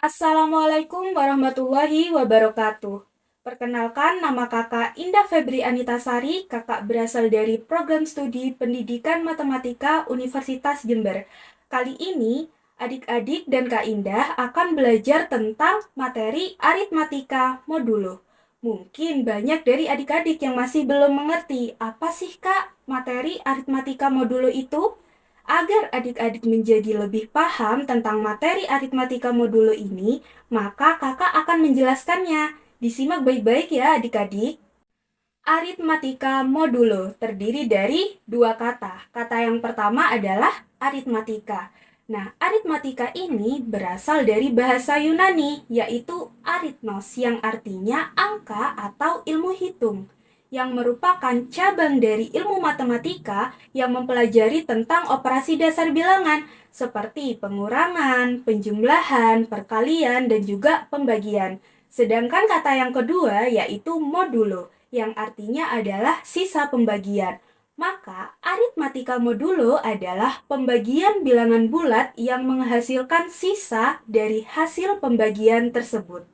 Assalamualaikum warahmatullahi wabarakatuh. Perkenalkan, nama kakak Indah Febri Anitasari, kakak berasal dari Program Studi Pendidikan Matematika Universitas Jember. Kali ini, adik-adik dan Kak Indah akan belajar tentang materi aritmatika modulo. Mungkin banyak dari adik-adik yang masih belum mengerti apa sih Kak materi aritmatika modulo itu? Agar adik-adik menjadi lebih paham tentang materi aritmatika modulo ini, maka kakak akan menjelaskannya. Disimak baik-baik ya adik-adik. Aritmatika modulo terdiri dari dua kata. Kata yang pertama adalah aritmatika. Nah, aritmatika ini berasal dari bahasa Yunani, yaitu aritmos, yang artinya angka atau ilmu hitung, yang merupakan cabang dari ilmu matematika yang mempelajari tentang operasi dasar bilangan, seperti pengurangan, penjumlahan, perkalian, dan juga pembagian. Sedangkan kata yang kedua yaitu modulo, yang artinya adalah sisa pembagian. Maka, aritmatika modulo adalah pembagian bilangan bulat yang menghasilkan sisa dari hasil pembagian tersebut.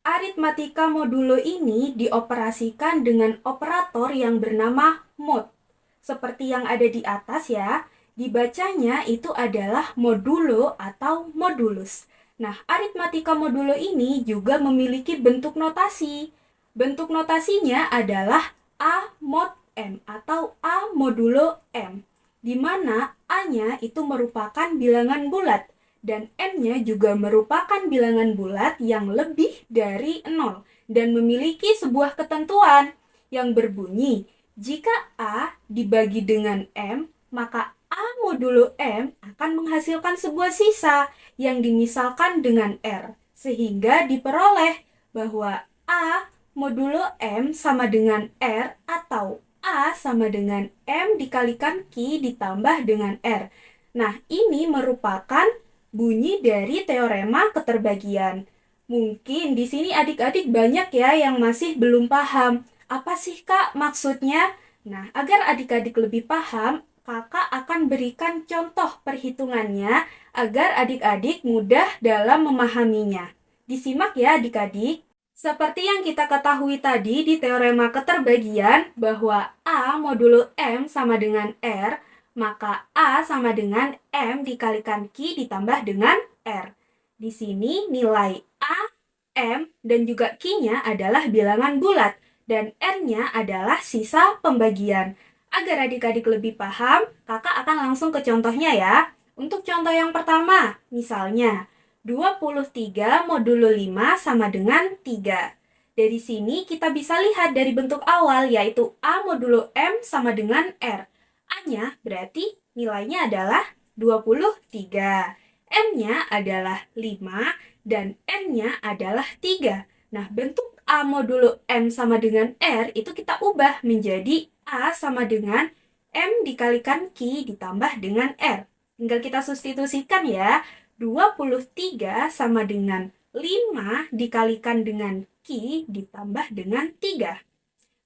Aritmatika modulo ini dioperasikan dengan operator yang bernama mod. Seperti yang ada di atas ya, dibacanya itu adalah modulo atau modulus. Nah, aritmatika modulo ini juga memiliki bentuk notasi. Bentuk notasinya adalah A mod M atau A modulo M, di mana A-nya itu merupakan bilangan bulat dan M-nya juga merupakan bilangan bulat yang lebih dari 0 dan memiliki sebuah ketentuan yang berbunyi, jika A dibagi dengan M, maka A modulo M akan menghasilkan sebuah sisa yang dimisalkan dengan R, sehingga diperoleh bahwa A modulo M sama dengan R atau A sama dengan M dikalikan Q ditambah dengan R. Nah, ini merupakan bunyi dari teorema keterbagian. Mungkin di sini adik-adik banyak ya yang masih belum paham. Apa sih Kak maksudnya? Nah, agar adik-adik lebih paham, Kakak akan berikan contoh perhitungannya agar adik-adik mudah dalam memahaminya. Disimak ya adik-adik. Seperti yang kita ketahui tadi di teorema keterbagian bahwa A modulo M sama dengan R, maka A sama dengan M dikalikan Q ditambah dengan R. Di sini nilai A, M, dan juga Q-nya adalah bilangan bulat dan R-nya adalah sisa pembagian. Agar adik-adik lebih paham, kakak akan langsung ke contohnya ya. Untuk contoh yang pertama, misalnya 23 modulo 5 sama dengan 3. Dari sini kita bisa lihat dari bentuk awal yaitu A modulo M sama dengan R. A-nya berarti nilainya adalah 23. M-nya adalah 5 dan N-nya adalah 3. Nah, bentuk A modulo M sama dengan R itu kita ubah menjadi A sama dengan M dikalikan Q ditambah dengan R. Tinggal kita substitusikan ya. 23 sama dengan 5 dikalikan dengan Q ditambah dengan 3.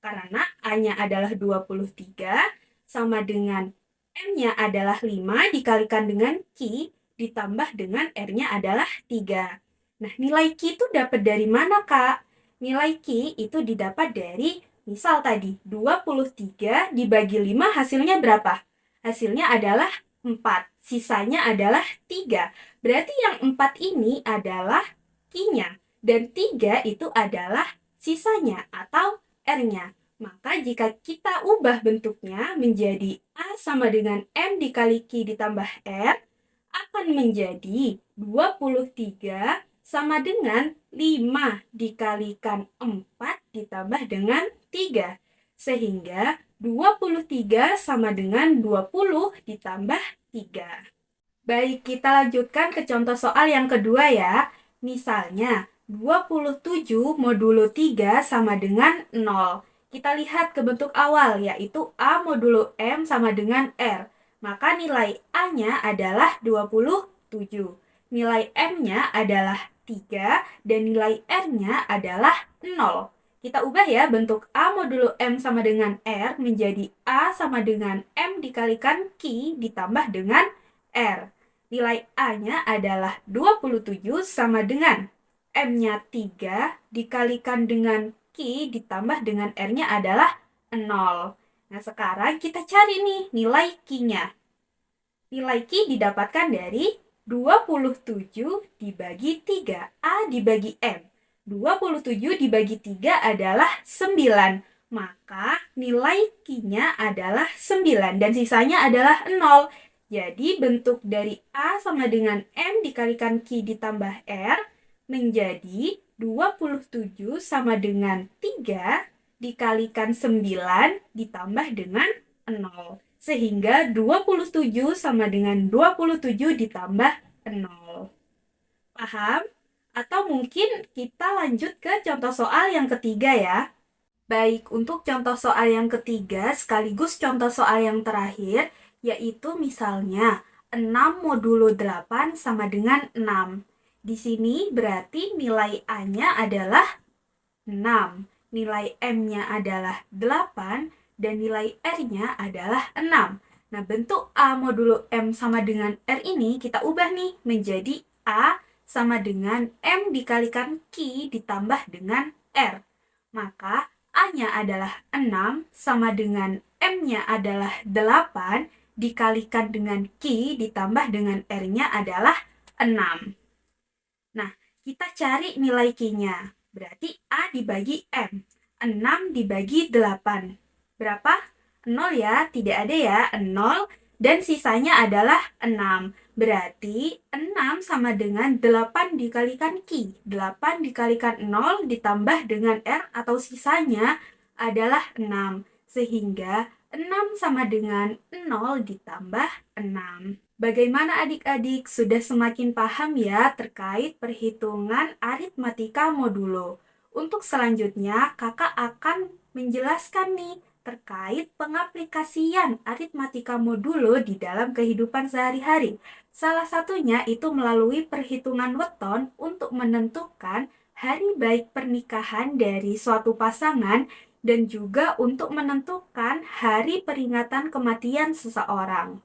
Karena A-nya adalah 23 sama dengan M-nya adalah 5 dikalikan dengan Q ditambah dengan R-nya adalah 3. Nah, nilai Q itu dapat dari mana, Kak? Nilai Q itu didapat dari, misal tadi, 23 dibagi 5 hasilnya berapa? Hasilnya adalah 4. Sisanya adalah 3. Berarti yang 4 ini adalah Q-nya. Dan 3 itu adalah sisanya atau R-nya. Maka jika kita ubah bentuknya menjadi A sama dengan M dikali Q ditambah R, akan menjadi 23 sama dengan 5 dikalikan 4 ditambah dengan 3. Sehingga 23 sama dengan 20 ditambah 3. Baik, kita lanjutkan ke contoh soal yang kedua ya. Misalnya, 27 modulo 3 sama dengan 0. Kita lihat ke bentuk awal, yaitu A modulo M sama dengan R. Maka nilai A-nya adalah 27. Nilai M-nya adalah 3 dan nilai R-nya adalah 0. Kita ubah ya bentuk A modulo M sama dengan R menjadi A sama dengan M dikalikan Q ditambah dengan R. Nilai A-nya adalah 27 sama dengan M-nya 3 dikalikan dengan Q ditambah dengan R-nya adalah 0. Nah, sekarang kita cari nih nilai Q-nya. Nilai Q didapatkan dari 27 dibagi 3. A dibagi M. 27 dibagi 3 adalah 9. Maka nilai Q-nya adalah 9 dan sisanya adalah 0. Jadi bentuk dari A sama dengan M dikalikan Q ditambah R menjadi 27 sama dengan 3 dikalikan 9 ditambah dengan 0. Sehingga 27 sama dengan 27 ditambah 0. Paham? Atau mungkin kita lanjut ke contoh soal yang ketiga ya. Baik, untuk contoh soal yang ketiga sekaligus contoh soal yang terakhir, yaitu misalnya 6 modulo 8 sama dengan 6. Di sini berarti nilai A-nya adalah 6, nilai M-nya adalah 8, dan nilai R-nya adalah 6. Nah, bentuk A modulo M sama dengan R ini kita ubah nih menjadi A sama dengan M dikalikan Q ditambah dengan R. Maka A-nya adalah 6 sama dengan M-nya adalah 8 dikalikan dengan Q ditambah dengan R-nya adalah 6. Nah, kita cari nilai Q-nya. Berarti A dibagi M. 6 dibagi 8. Berapa? 0 ya, tidak ada ya, 0. Dan sisanya adalah 6. Berarti 6 sama dengan 8 dikalikan Q. 8 dikalikan 0 ditambah dengan R atau sisanya adalah 6. Sehingga 6 sama dengan 0 ditambah 6. Bagaimana adik-adik? Sudah semakin paham ya terkait perhitungan aritmatika modulo. Untuk selanjutnya, kakak akan menjelaskan nih terkait pengaplikasian aritmatika modulo di dalam kehidupan sehari-hari. Salah satunya itu melalui perhitungan weton untuk menentukan hari baik pernikahan dari suatu pasangan dan juga untuk menentukan hari peringatan kematian seseorang.